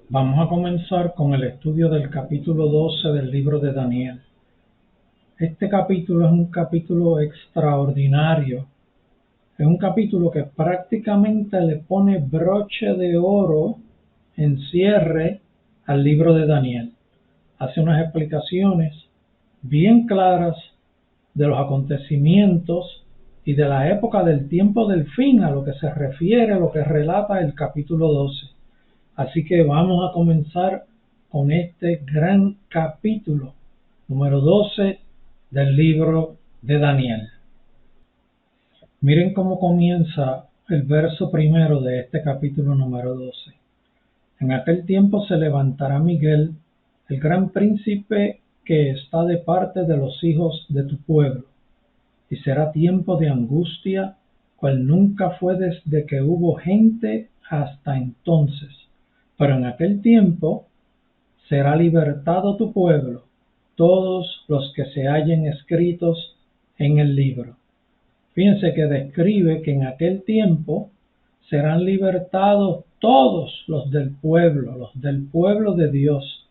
Vamos a comenzar con el estudio del capítulo 12 del libro de Daniel. Este capítulo es un capítulo extraordinario. Es un capítulo que prácticamente le pone broche de oro en cierre al libro de Daniel. Hace unas explicaciones bien claras de los acontecimientos y de la época del tiempo del fin, a lo que se refiere, a lo que relata el capítulo 12. Así que vamos a comenzar con este gran capítulo, número 12 del libro de Daniel. Miren cómo comienza el verso primero de este capítulo número 12. En aquel tiempo se levantará Miguel, el gran príncipe que está de parte de los hijos de tu pueblo, y será tiempo de angustia, cual nunca fue desde que hubo gente hasta entonces. Pero en aquel tiempo será libertado tu pueblo, todos los que se hallen escritos en el libro. Fíjense que describe que en aquel tiempo serán libertados todos los del pueblo de Dios,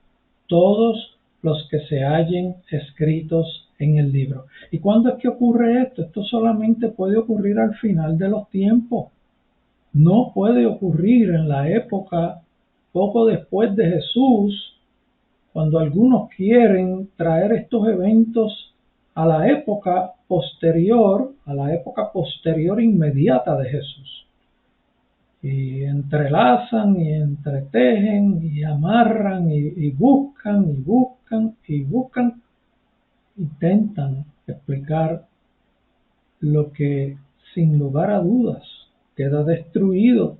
todos los que se hallen escritos en el libro. ¿Y cuándo es que ocurre esto? Esto solamente puede ocurrir al final de los tiempos. No puede ocurrir en la época poco después de Jesús, cuando algunos quieren traer estos eventos a la época posterior inmediata de Jesús. Y entrelazan y entretejen y amarran y buscan, intentan explicar lo que sin lugar a dudas queda destruido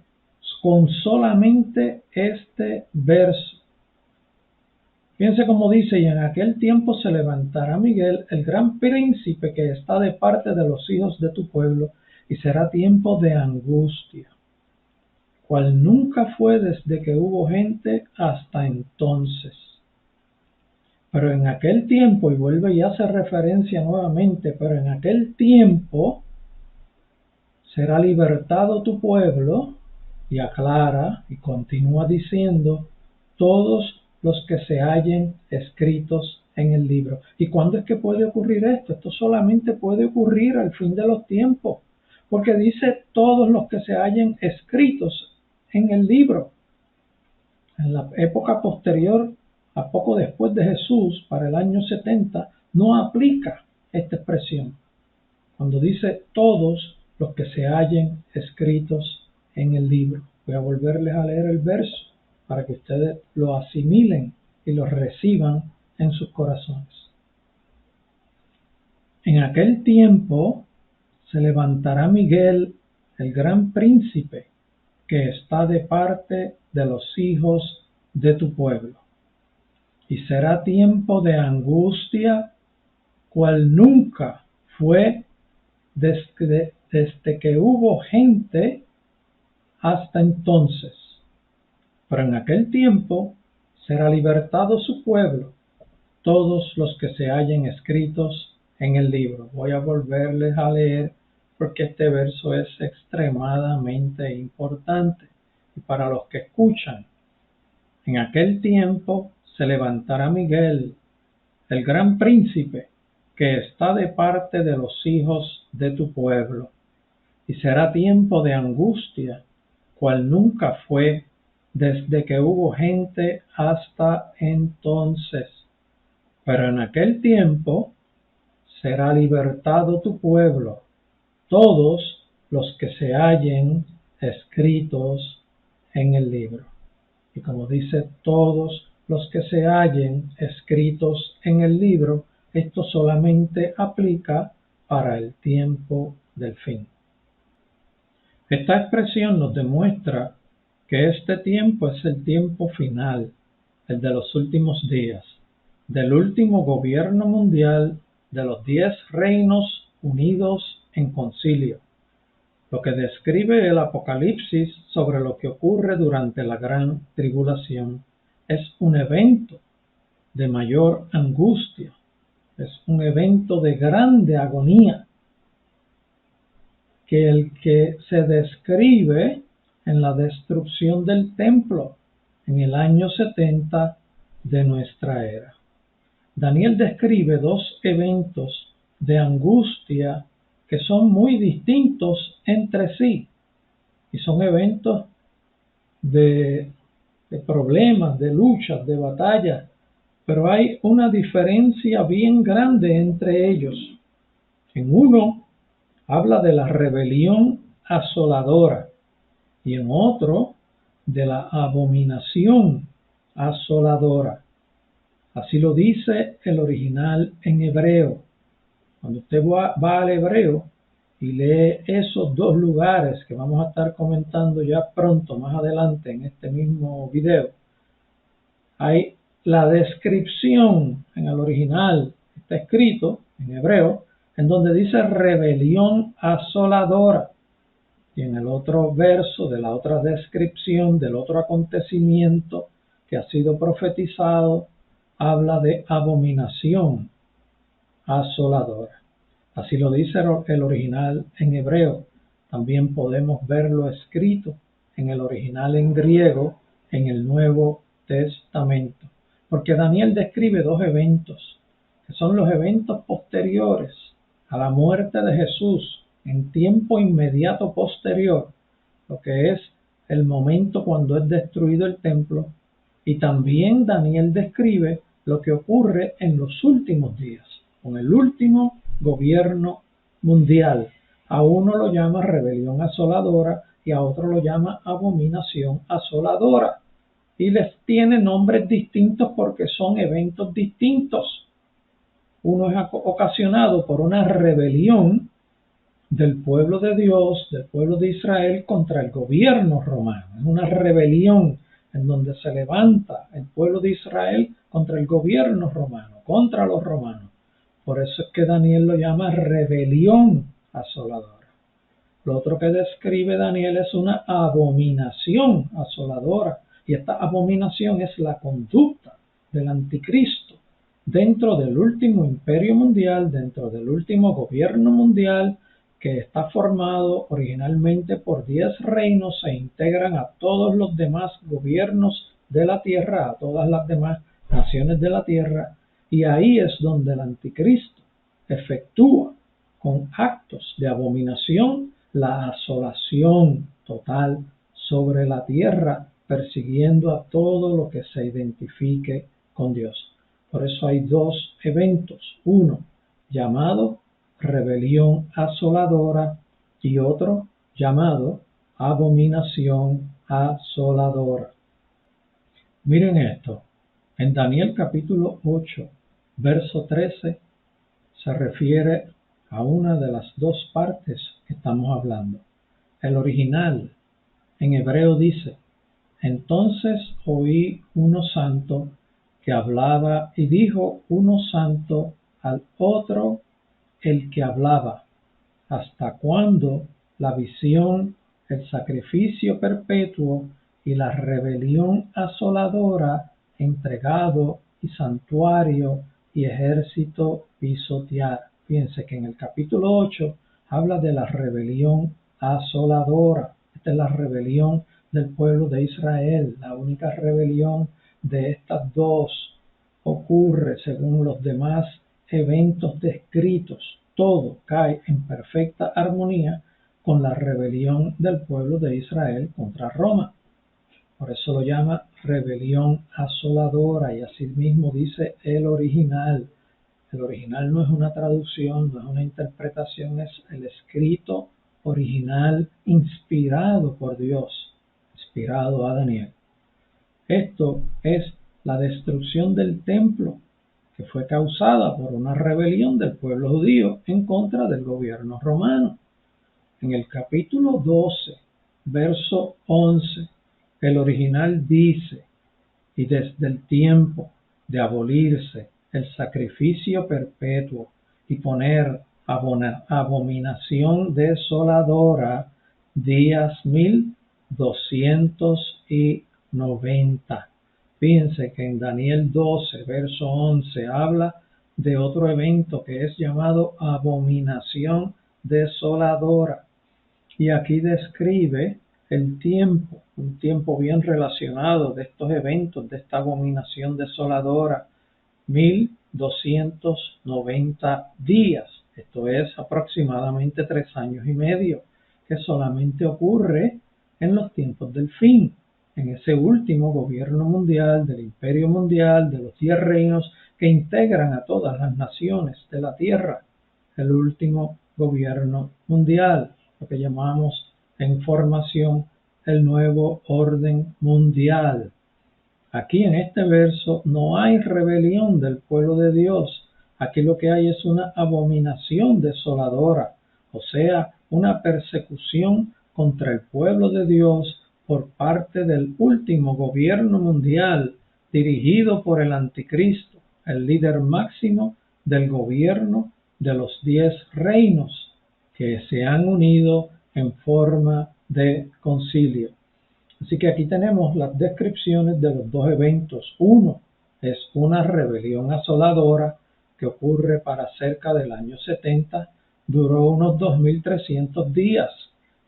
con solamente este verso. Fíjense cómo dice: y en aquel tiempo se levantará Miguel, el gran príncipe que está de parte de los hijos de tu pueblo, y será tiempo de angustia, cual nunca fue desde que hubo gente hasta entonces. Pero en aquel tiempo, y vuelve y hace referencia nuevamente, pero en aquel tiempo será libertado tu pueblo, y aclara y continúa diciendo, todos los que se hallen escritos en el libro. ¿Y cuándo es que puede ocurrir esto? Esto solamente puede ocurrir al fin de los tiempos, porque dice todos los que se hallen escritos en el libro. En la época posterior, a poco después de Jesús, para el año 70, no aplica esta expresión. Cuando dice todos los que se hallen escritos en el libro. Voy a volverles a leer el verso para que ustedes lo asimilen y lo reciban en sus corazones. En aquel tiempo se levantará Miguel, el gran príncipe, que está de parte de los hijos de tu pueblo. Y será tiempo de angustia, cual nunca fue desde que hubo gente hasta entonces. Pero en aquel tiempo será libertado su pueblo, todos los que se hallen escritos en el libro. Voy a volverles a leer porque este verso es extremadamente importante. Y para los que escuchan, en aquel tiempo se levantará Miguel, el gran príncipe, que está de parte de los hijos de tu pueblo, y será tiempo de angustia, cual nunca fue desde que hubo gente hasta entonces. Pero en aquel tiempo será libertado tu pueblo, todos los que se hallen escritos en el libro. Y como dice todos los que se hallen escritos en el libro, esto solamente aplica para el tiempo del fin. Esta expresión nos demuestra que este tiempo es el tiempo final, el de los últimos días, del último gobierno mundial de los 10 reinos unidos en concilio, lo que describe el Apocalipsis sobre lo que ocurre durante la gran tribulación. Es un evento de mayor angustia, es un evento de grande agonía, que el que se describe en la destrucción del templo, en el año 70 de nuestra era. Daniel describe dos eventos de angustia que son muy distintos entre sí, y son eventos de problemas, de luchas, de batallas, pero hay una diferencia bien grande entre ellos. En uno habla de la rebelión asoladora y en otro de la abominación asoladora. Así lo dice el original en hebreo. Cuando usted va al hebreo y lee esos dos lugares que vamos a estar comentando ya pronto, más adelante en este mismo video, hay la descripción en el original, está escrito en hebreo, en donde dice rebelión asoladora. Y en el otro verso de la otra descripción del otro acontecimiento que ha sido profetizado, habla de abominación asoladora. Así lo dice el original en hebreo. También podemos verlo escrito en el original en griego en el Nuevo Testamento. Porque Daniel describe dos eventos, que son los eventos posteriores a la muerte de Jesús, en tiempo inmediato posterior, lo que es el momento cuando es destruido el templo, y también Daniel describe lo que ocurre en los últimos días, con el último gobierno mundial. A uno lo llama rebelión asoladora y a otro lo llama abominación asoladora. Y les tiene nombres distintos porque son eventos distintos. Uno es ocasionado por una rebelión del pueblo de Dios, del pueblo de Israel contra el gobierno romano. Es una rebelión en donde se levanta el pueblo de Israel contra el gobierno romano, contra los romanos. Por eso es que Daniel lo llama rebelión asoladora. Lo otro que describe Daniel es una abominación asoladora. Y esta abominación es la conducta del anticristo dentro del último imperio mundial, dentro del último gobierno mundial, que está formado originalmente por 10 reinos, se integran a todos los demás gobiernos de la tierra, a todas las demás naciones de la tierra, y ahí es donde el anticristo efectúa con actos de abominación la asolación total sobre la tierra, persiguiendo a todo lo que se identifique con Dios. Por eso hay dos eventos, uno llamado rebelión asoladora y otro llamado abominación asoladora. Miren esto, en Daniel capítulo 8, verso 13, se refiere a una de las dos partes que estamos hablando. El original en hebreo dice: entonces oí uno santo que hablaba y dijo uno santo al otro el que hablaba, ¿hasta cuándo la visión, el sacrificio perpetuo y la rebelión asoladora, entregado y santuario y ejército pisotear? Fíjense que en el capítulo 8 habla de la rebelión asoladora. Esta es la rebelión del pueblo de Israel. La única rebelión de estas dos ocurre según los demás eventos descritos. Todo cae en perfecta armonía con la rebelión del pueblo de Israel contra Roma. Por eso lo llama rebelión asoladora, y así mismo dice el original. El original no es una traducción, no es una interpretación, es el escrito original inspirado por Dios, inspirado a Daniel. Esto es la destrucción del templo, que fue causada por una rebelión del pueblo judío en contra del gobierno romano. En el capítulo 12, verso 11, el original dice: y desde el tiempo de abolirse el sacrificio perpetuo y poner abominación desoladora, días 1290. Fíjense que en Daniel 12, verso 11, habla de otro evento que es llamado abominación desoladora. Y aquí describe el tiempo un tiempo bien relacionado de estos eventos, de esta abominación desoladora, 1290 días. Esto es aproximadamente 3 años y medio, que solamente ocurre en los tiempos del fin, en ese último gobierno mundial, del imperio mundial, de los 10 reinos que integran a todas las naciones de la tierra, el último gobierno mundial, lo que llamamos en formación el nuevo orden mundial. Aquí en este verso no hay rebelión del pueblo de Dios. Aquí lo que hay es una abominación desoladora, o sea, una persecución contra el pueblo de Dios por parte del último gobierno mundial dirigido por el anticristo, el líder máximo del gobierno de los 10 reinos que se han unido en forma de concilio. Así que aquí tenemos las descripciones de los dos eventos. Uno es una rebelión asoladora que ocurre para cerca del año 70, duró unos 2300 días,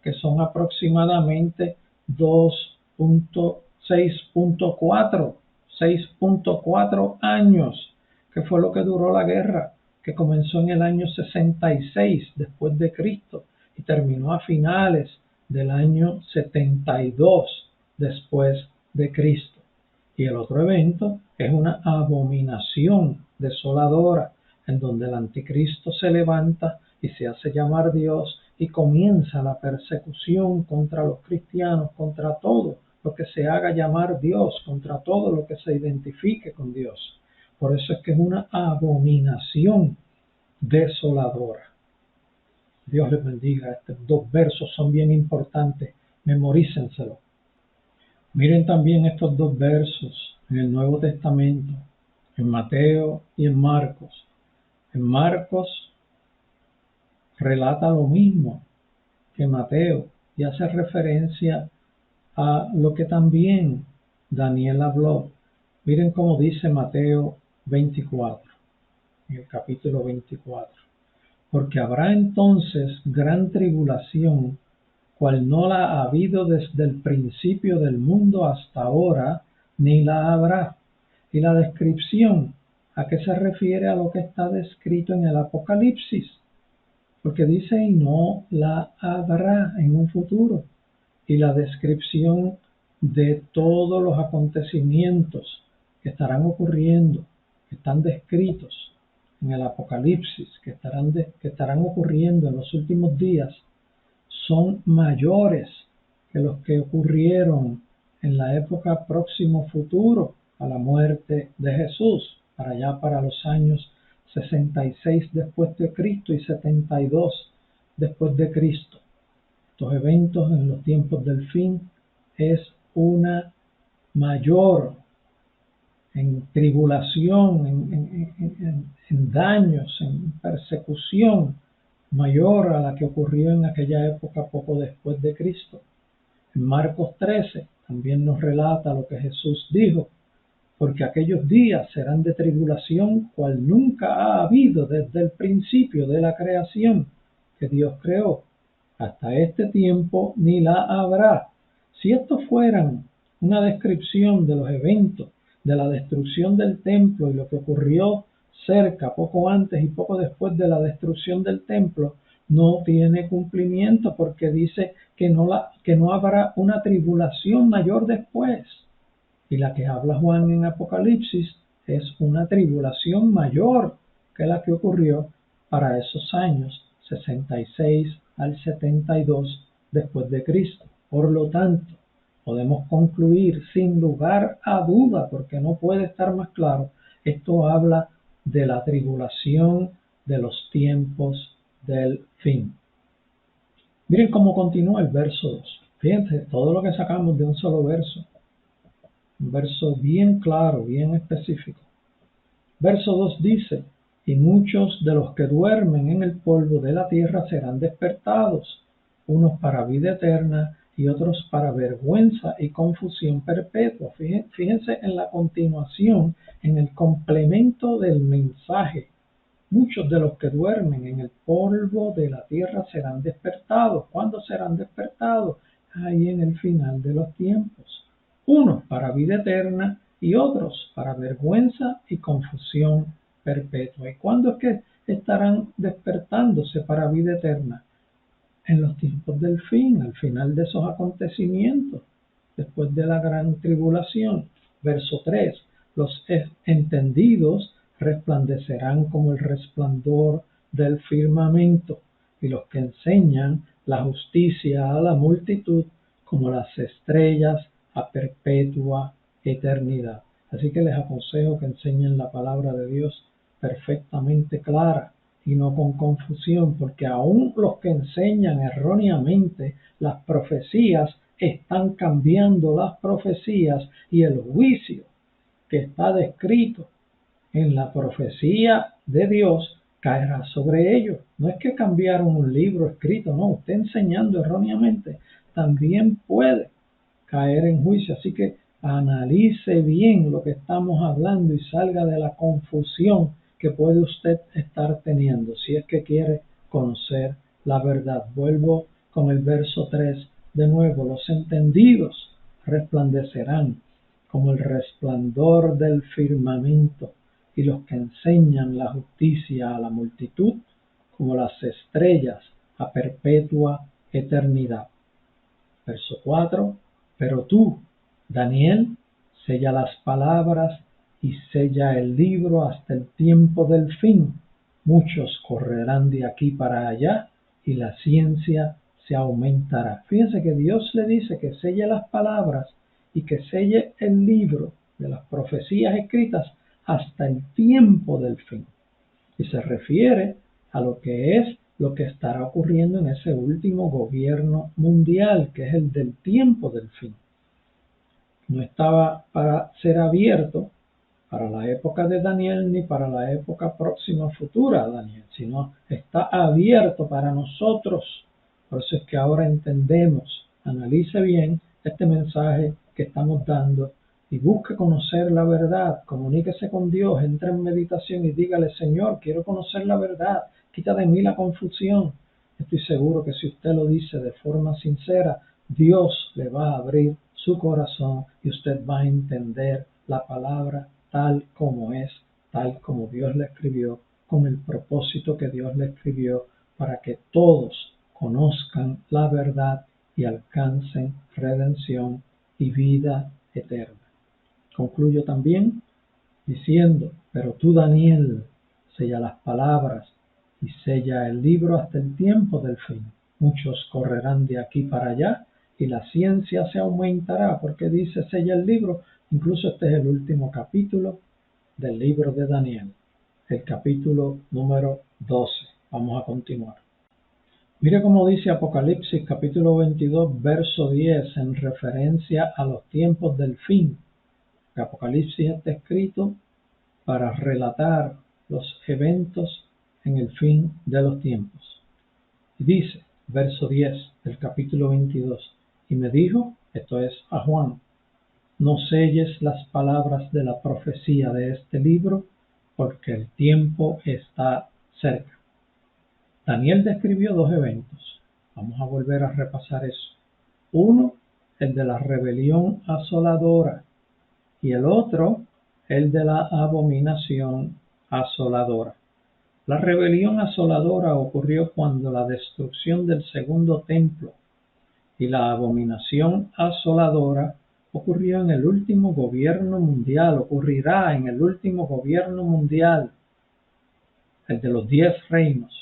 que son aproximadamente 6.4 años, que fue lo que duró la guerra, que comenzó en el año 66 después de Cristo y terminó a finales del año 72 después de Cristo. Y el otro evento es una abominación desoladora, en donde el anticristo se levanta y se hace llamar Dios y comienza la persecución contra los cristianos, contra todo lo que se haga llamar Dios, contra todo lo que se identifique con Dios. Por eso es que es una abominación desoladora. Dios les bendiga. Estos dos versos son bien importantes. Memorícenselo. Miren también estos dos versos en el Nuevo Testamento, en Mateo y en Marcos. En Marcos relata lo mismo que Mateo y hace referencia a lo que también Daniel habló. Miren cómo dice Mateo 24, en el capítulo 24. Porque habrá entonces gran tribulación, cual no la ha habido desde el principio del mundo hasta ahora, ni la habrá. Y la descripción, ¿a qué se refiere? A lo que está descrito en el Apocalipsis. Porque dice, y no la habrá en un futuro. Y la descripción de todos los acontecimientos que estarán ocurriendo, que están descritos en el Apocalipsis, que estarán ocurriendo en los últimos días, son mayores que los que ocurrieron en la época próximo futuro a la muerte de Jesús, para allá para los años 66 después de Cristo y 72 después de Cristo. Estos eventos en los tiempos del fin es una mayor en tribulación, en daños, en persecución mayor a la que ocurrió en aquella época poco después de Cristo. En Marcos 13 también nos relata lo que Jesús dijo, porque aquellos días serán de tribulación cual nunca ha habido desde el principio de la creación que Dios creó. Hasta este tiempo ni la habrá. Si estos fueran una descripción de los eventos de la destrucción del templo y lo que ocurrió cerca, poco antes y poco después de la destrucción del templo, no tiene cumplimiento porque dice que no habrá una tribulación mayor después. Y la que habla Juan en Apocalipsis es una tribulación mayor que la que ocurrió para esos años 66 al 72 después de Cristo. Por lo tanto, podemos concluir sin lugar a duda, porque no puede estar más claro, esto habla de la tribulación de los tiempos del fin. Miren cómo continúa el verso 2. Fíjense, todo lo que sacamos de un solo verso. Un verso bien claro, bien específico. Verso 2 dice, y muchos de los que duermen en el polvo de la tierra serán despertados, unos para vida eterna y otros para vergüenza y confusión perpetua. Fíjense en la continuación, en el complemento del mensaje. Muchos de los que duermen en el polvo de la tierra serán despertados. ¿Cuándo serán despertados? ahí en el final de los tiempos, unos para vida eterna y otros para vergüenza y confusión perpetua. ¿Y cuándo es que estarán despertándose para vida eterna? En los tiempos del fin, al final de esos acontecimientos, después de la gran tribulación. Verso 3: los entendidos resplandecerán como el resplandor del firmamento, y los que enseñan la justicia a la multitud como las estrellas a perpetua eternidad. Así que les aconsejo que enseñen la palabra de Dios perfectamente clara y no con confusión, porque aún los que enseñan erróneamente las profecías están cambiando las profecías, y el juicio que está descrito en la profecía de Dios caerá sobre ellos. No es que cambiaron un libro escrito, no, usted enseñando erróneamente también puede caer en juicio. Así que analice bien lo que estamos hablando y salga de la confusión que puede usted estar teniendo si es que quiere conocer la verdad. Vuelvo con el verso 3 de nuevo: los entendidos resplandecerán como el resplandor del firmamento, y los que enseñan la justicia a la multitud como las estrellas a perpetua eternidad. Verso 4: pero tú, Daniel, sella las palabras y sella el libro hasta el tiempo del fin. Muchos correrán de aquí para allá y la ciencia se aumentará. Fíjense que Dios le dice que selle las palabras y que selle el libro de las profecías escritas hasta el tiempo del fin. Y se refiere a lo que estará ocurriendo en ese último gobierno mundial, que es el del tiempo del fin. No estaba para ser abierto para la época de Daniel ni para la época próxima futura a Daniel, sino está abierto para nosotros. Por eso es que ahora entendemos. Analice bien este mensaje que estamos dando y busque conocer la verdad. Comuníquese con Dios, entre en meditación y dígale: Señor, quiero conocer la verdad, quita de mí la confusión. Estoy seguro que si usted lo dice de forma sincera, Dios le va a abrir su corazón y usted va a entender la palabra tal como es, tal como Dios la escribió, con el propósito que Dios la escribió, para que todos conozcan la verdad y alcancen redención y vida eterna. Concluyo también diciendo: pero tú, Daniel, sella las palabras y sella el libro hasta el tiempo del fin. Muchos correrán de aquí para allá y la ciencia se aumentará. Porque dice sella el libro. Incluso este es el último capítulo del libro de Daniel, el capítulo número 12. Vamos a continuar. Mire cómo dice Apocalipsis capítulo 22 verso 10 en referencia a los tiempos del fin. El Apocalipsis está escrito para relatar los eventos en el fin de los tiempos. Y dice, verso 10 del capítulo 22: y me dijo, esto es a Juan, no selles las palabras de la profecía de este libro, porque el tiempo está cerca. Daniel describió dos eventos. Vamos a volver a repasar eso. Uno, el de la rebelión asoladora, y el otro, el de la abominación asoladora. La rebelión asoladora ocurrió cuando la destrucción del segundo templo, y la abominación asoladora ocurrió en el último gobierno mundial, ocurrirá en el último gobierno mundial, el de los 10 reinos.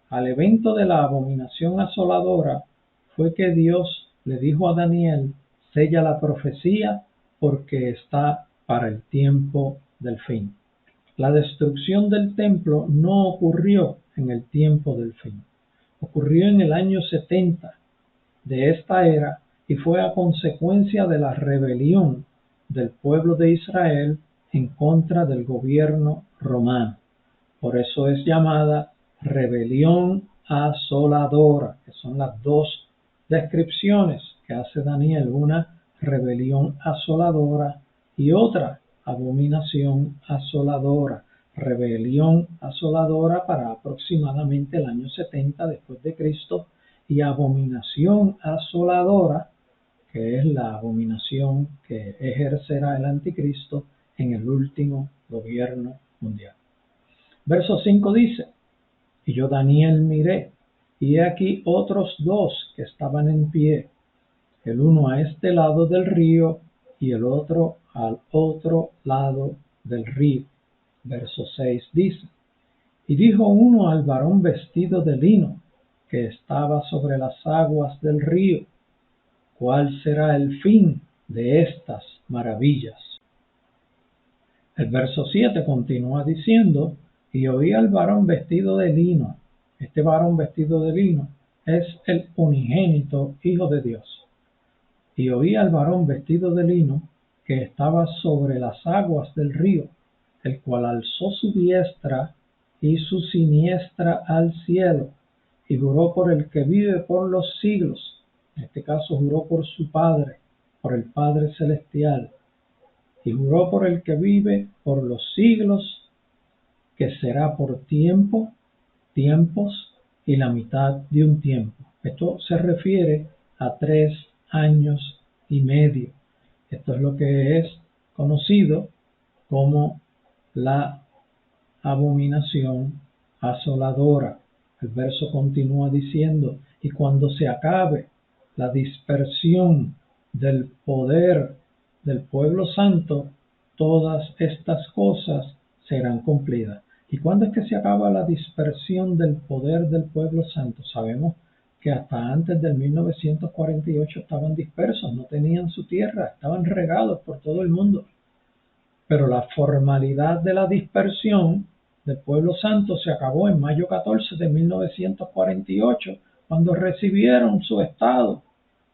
Al evento de la abominación asoladora fue que Dios le dijo a Daniel: sella la profecía porque está para el tiempo del fin. La destrucción del templo no ocurrió en el tiempo del fin. Ocurrió en el año 70 de esta era y fue a consecuencia de la rebelión del pueblo de Israel en contra del gobierno romano. Por eso es llamada rebelión asoladora, que son las dos descripciones que hace Daniel: una rebelión asoladora y otra abominación asoladora. Rebelión asoladora para aproximadamente el año 70 después de Cristo, y abominación asoladora, que es la abominación que ejercerá el anticristo en el último gobierno mundial. Verso 5 dice: y yo Daniel miré, y he aquí otros dos que estaban en pie, el uno a este lado del río y el otro al otro lado del río. Verso 6 dice: y dijo uno al varón vestido de lino, que estaba sobre las aguas del río: ¿cuál será el fin de estas maravillas? El verso 7 continúa diciendo: y oí al varón vestido de lino. Este varón vestido de lino es el unigénito Hijo de Dios. Y oí al varón vestido de lino que estaba sobre las aguas del río, el cual alzó su diestra y su siniestra al cielo, y juró por el que vive por los siglos. En este caso juró por su Padre, por el Padre Celestial, y juró por el que vive por los siglos, que será por tiempo, tiempos y la mitad de un tiempo. Esto se refiere a 3 años y medio. Esto es lo que es conocido como la abominación asoladora. El verso continúa diciendo: y cuando se acabe la dispersión del poder del pueblo santo, todas estas cosas serán cumplidas. ¿Y cuándo es que se acaba la dispersión del poder del pueblo santo? Sabemos que hasta antes del 1948 estaban dispersos, no tenían su tierra, estaban regados por todo el mundo. Pero la formalidad de la dispersión del pueblo santo se acabó en mayo 14 de 1948, cuando recibieron su estado,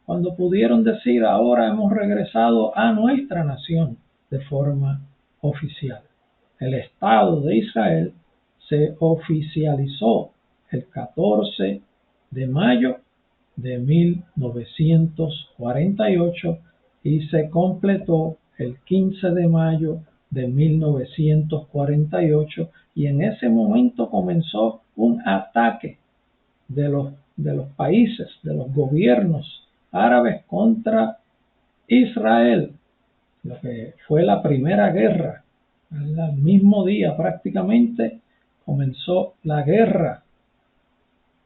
cuando pudieron decir: ahora hemos regresado a nuestra nación de forma oficial. El Estado de Israel se oficializó el 14 de mayo de 1948 y se completó el 15 de mayo de 1948, y en ese momento comenzó un ataque de los países, de los gobiernos árabes contra Israel, lo que fue la primera guerra. Al mismo día prácticamente comenzó la guerra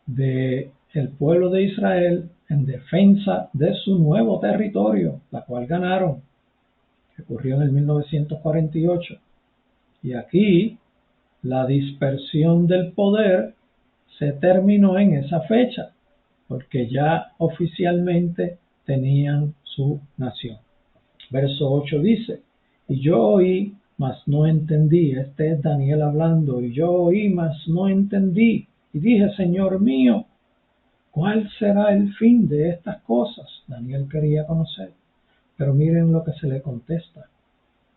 del pueblo de Israel en defensa de su nuevo territorio, la cual ganaron, que ocurrió en el 1948. Y aquí la dispersión del poder se terminó en esa fecha, porque ya oficialmente tenían su nación. Verso 8 dice: y yo oí, mas no entendí. Este es Daniel hablando. Y yo oí, mas no entendí. Y dije: Señor mío, ¿cuál será el fin de estas cosas? Daniel quería conocer. Pero miren lo que se le contesta.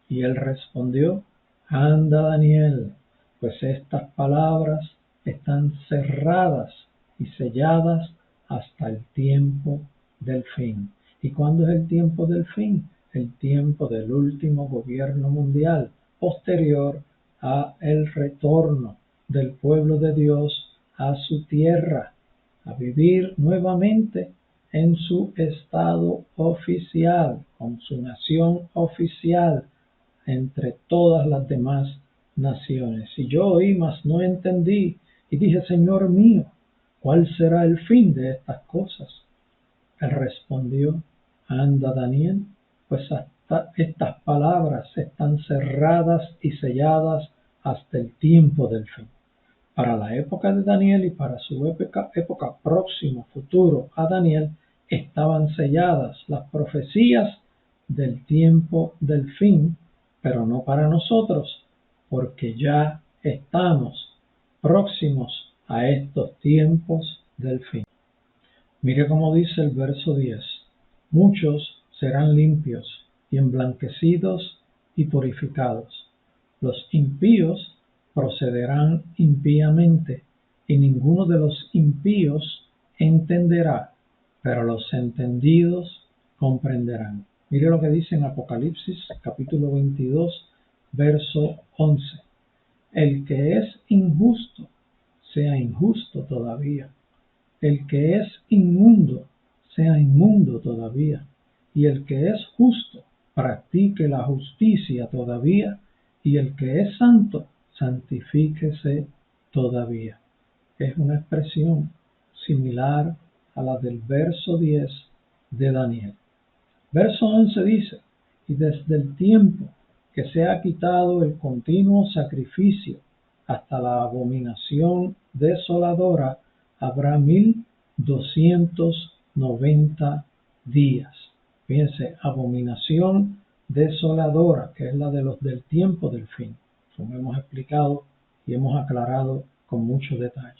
Y él respondió: anda, Daniel, pues estas palabras están cerradas y selladas hasta el tiempo del fin. ¿Y cuándo es el tiempo del fin? El tiempo del último gobierno mundial, posterior a el retorno del pueblo de Dios a su tierra, a vivir nuevamente en su estado oficial, con su nación oficial, entre todas las demás naciones. Y yo oí, mas no entendí, y dije: Señor mío, ¿cuál será el fin de estas cosas? Él respondió: anda, Daniel, pues hasta estas palabras están cerradas y selladas hasta el tiempo del fin. Para la época de Daniel y para su época próxima, futuro a Daniel, estaban selladas las profecías del tiempo del fin, pero no para nosotros, porque ya estamos próximos a estos tiempos del fin. Mire cómo dice el verso 10: muchos serán limpios y emblanquecidos y purificados. Los impíos procederán impíamente, y ninguno de los impíos entenderá, pero los entendidos comprenderán. Mire lo que dice en Apocalipsis capítulo 22, verso 11. El que es injusto, sea injusto todavía. el que es inmundo sea inmundo todavía, y el que es justo practique la justicia todavía, y el que es santo santifíquese todavía. Es una expresión similar a la del verso 10 de Daniel. Verso 11 dice: y desde el tiempo que se ha quitado el continuo sacrificio hasta la abominación desoladora habrá 1290 días. Fíjense, abominación desoladora, que es la de los del tiempo del fin, como hemos explicado y hemos aclarado con mucho detalle.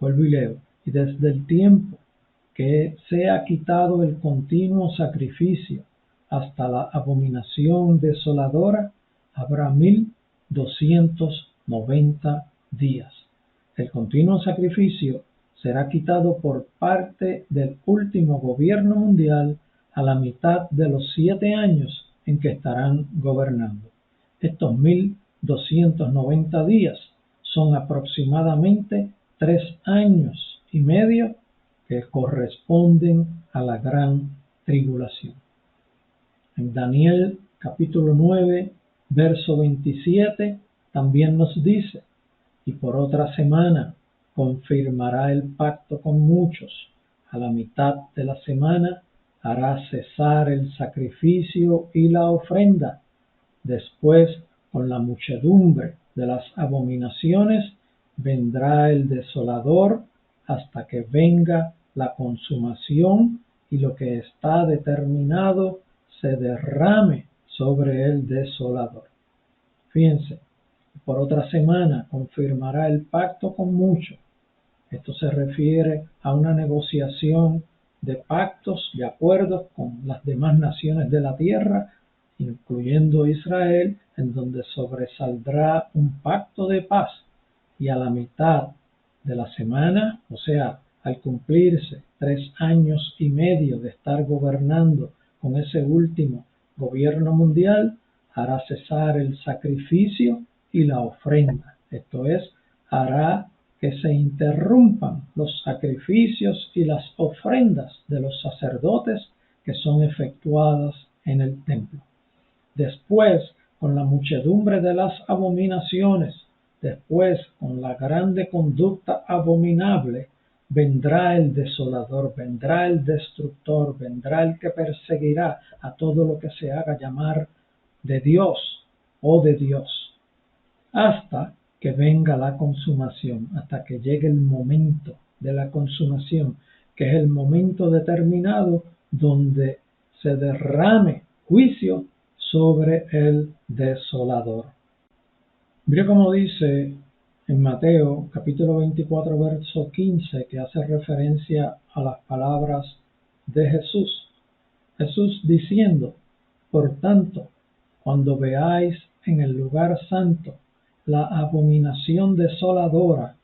Vuelvo y leo: y desde el tiempo que se ha quitado el continuo sacrificio hasta la abominación desoladora habrá 1290 días. El continuo sacrificio será quitado por parte del último gobierno mundial a la mitad de los 7 años en que estarán gobernando. Estos 1290 días son aproximadamente 3 años y medio que corresponden a la gran tribulación. En Daniel capítulo 9, verso 27, también nos dice: y por otra semana confirmará el pacto con muchos. A la mitad de la semana hará cesar el sacrificio y la ofrenda. Después, con la muchedumbre de las abominaciones, vendrá el desolador hasta que venga la consumación y lo que está determinado se derrame sobre el desolador. Fíjense, por otra semana confirmará el pacto con muchos. Esto se refiere a una negociación de pactos y acuerdos con las demás naciones de la tierra, incluyendo Israel, en donde sobresaldrá un pacto de paz. Y a la mitad de la semana, o sea, al cumplirse 3 años y medio de estar gobernando con ese último gobierno mundial, hará cesar el sacrificio y la ofrenda. Esto es, hará que se interrumpan los sacrificios y las ofrendas de los sacerdotes que son efectuadas en el templo. Después, con la muchedumbre de las abominaciones, después, con la grande conducta abominable, vendrá el desolador, vendrá el destructor, vendrá el que perseguirá a todo lo que se haga llamar de Dios o de Dios, hasta que venga la consumación, hasta que llegue el momento de la consumación, que es el momento determinado donde se derrame juicio sobre el desolador. Mira cómo dice en Mateo capítulo 24 verso 15, que hace referencia a las palabras de Jesús. Jesús diciendo: por tanto, cuando veáis en el lugar santo la abominación desoladora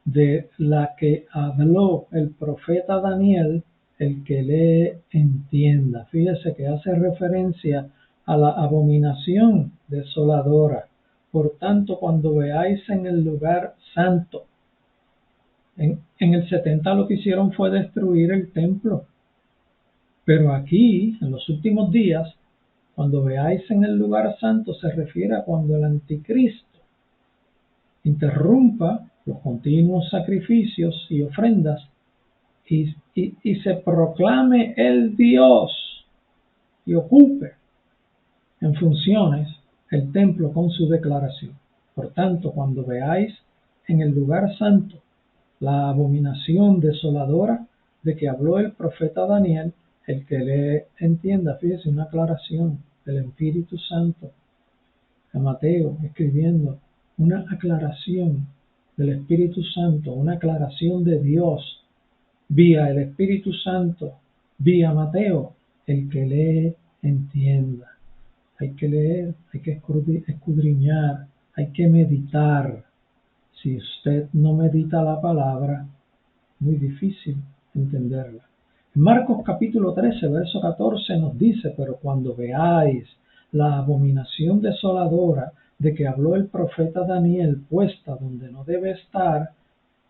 de la que habló el profeta Daniel, el que lee entienda. Fíjese que hace referencia a la abominación desoladora. Por tanto, cuando veáis en el lugar santo, en el 70 lo que hicieron fue destruir el templo. Pero aquí, en los últimos días, cuando veáis en el lugar santo, se refiere a cuando el anticristo interrumpa los continuos sacrificios y ofrendas y se proclame el Dios y ocupe en funciones el templo con su declaración. Por tanto, cuando veáis en el lugar santo la abominación desoladora de que habló el profeta Daniel, el que le entienda, fíjese, una aclaración del Espíritu Santo a Mateo, escribiendo una aclaración del Espíritu Santo, una aclaración de Dios vía el Espíritu Santo, vía Mateo. El que lee entienda. Hay que leer, hay que escudriñar, hay que meditar. Si usted no medita la palabra, muy difícil entenderla. En Marcos capítulo 13, verso 14 nos dice: pero cuando veáis la abominación desoladora de que habló el profeta Daniel puesta donde no debe estar,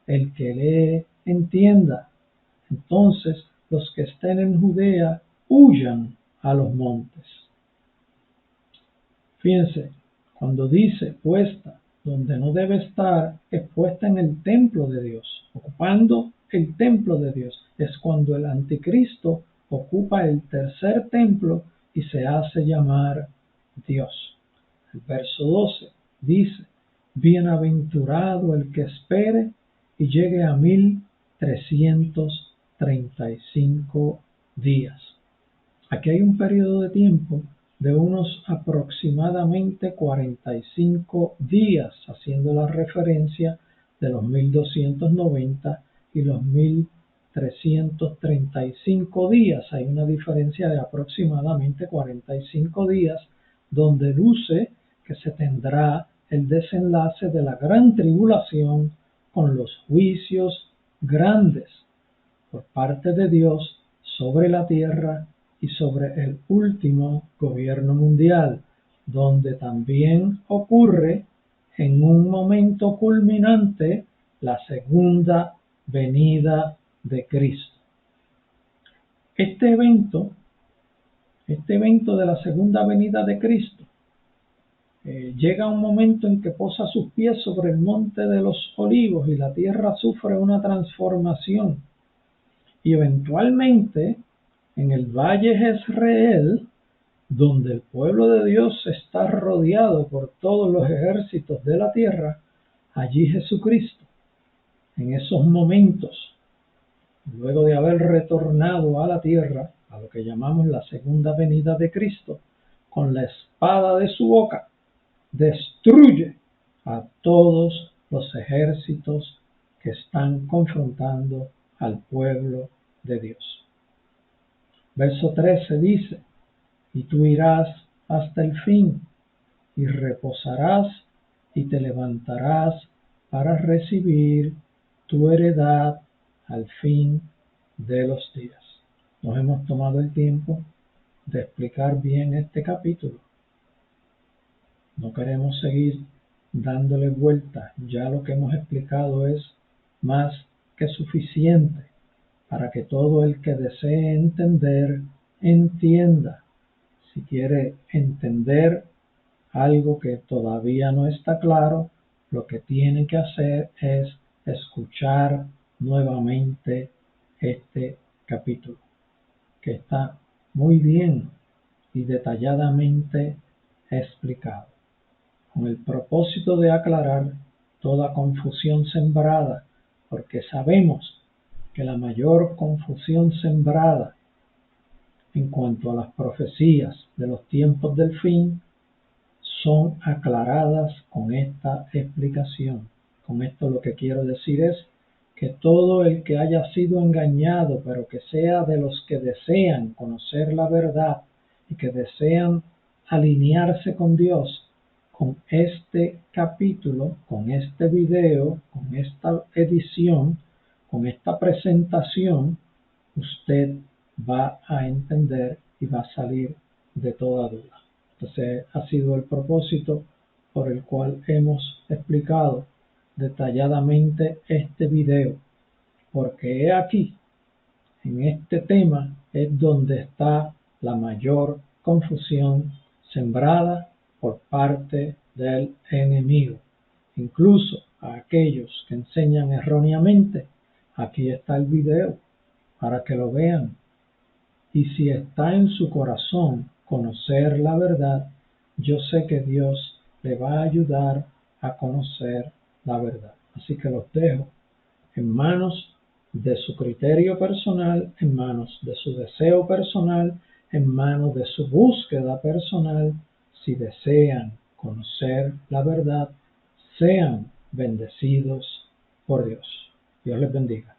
el que lee entienda. Entonces los que estén en Judea huyan a los montes. Fíjense, cuando dice puesta donde no debe estar, es puesta en el templo de Dios, ocupando el templo de Dios. Es cuando el anticristo ocupa el tercer templo y se hace llamar Dios. El verso 12 dice: bienaventurado el que espere y llegue a 1335 días. Aquí hay un periodo de tiempo de unos aproximadamente 45 días, haciendo la referencia de los 1290 y los 1335 días. Hay una diferencia de aproximadamente 45 días, donde deduce que se tendrá el desenlace de la gran tribulación con los juicios grandes por parte de Dios sobre la tierra y sobre el último gobierno mundial, donde también ocurre en un momento culminante la segunda venida de Cristo. Este evento de la segunda venida de Cristo llega un momento en que posa sus pies sobre el monte de los olivos y la tierra sufre una transformación, y eventualmente en el valle Jezreel, donde el pueblo de Dios está rodeado por todos los ejércitos de la tierra, allí Jesucristo, en esos momentos, luego de haber retornado a la tierra, a lo que llamamos la segunda venida de Cristo, con la espada de su boca, destruye a todos los ejércitos que están confrontando al pueblo de Dios. Verso 13 dice: y tú irás hasta el fin, y reposarás y te levantarás para recibir tu heredad al fin de los días. Nos hemos tomado el tiempo de explicar bien este capítulo. No queremos seguir dándole vueltas. Ya lo que hemos explicado es más que suficiente para que todo el que desee entender, entienda. Si quiere entender algo que todavía no está claro, lo que tiene que hacer es escuchar nuevamente este capítulo, que está muy bien y detalladamente explicado, con el propósito de aclarar toda confusión sembrada, porque sabemos que la mayor confusión sembrada en cuanto a las profecías de los tiempos del fin son aclaradas con esta explicación. Con esto lo que quiero decir es que todo el que haya sido engañado, pero que sea de los que desean conocer la verdad y que desean alinearse con Dios, con este capítulo, con este video, con esta edición, con esta presentación, usted va a entender y va a salir de toda duda. Entonces ha sido el propósito por el cual hemos explicado detalladamente este video, porque he aquí, en este tema es donde está la mayor confusión sembrada por parte del enemigo. Incluso a aquellos que enseñan erróneamente, aquí está el video para que lo vean. Y si está en su corazón conocer la verdad, yo sé que Dios le va a ayudar a conocer la verdad. Así que los dejo en manos de su criterio personal, en manos de su deseo personal, en manos de su búsqueda personal. Si desean conocer la verdad, sean bendecidos por Dios. Dios les bendiga.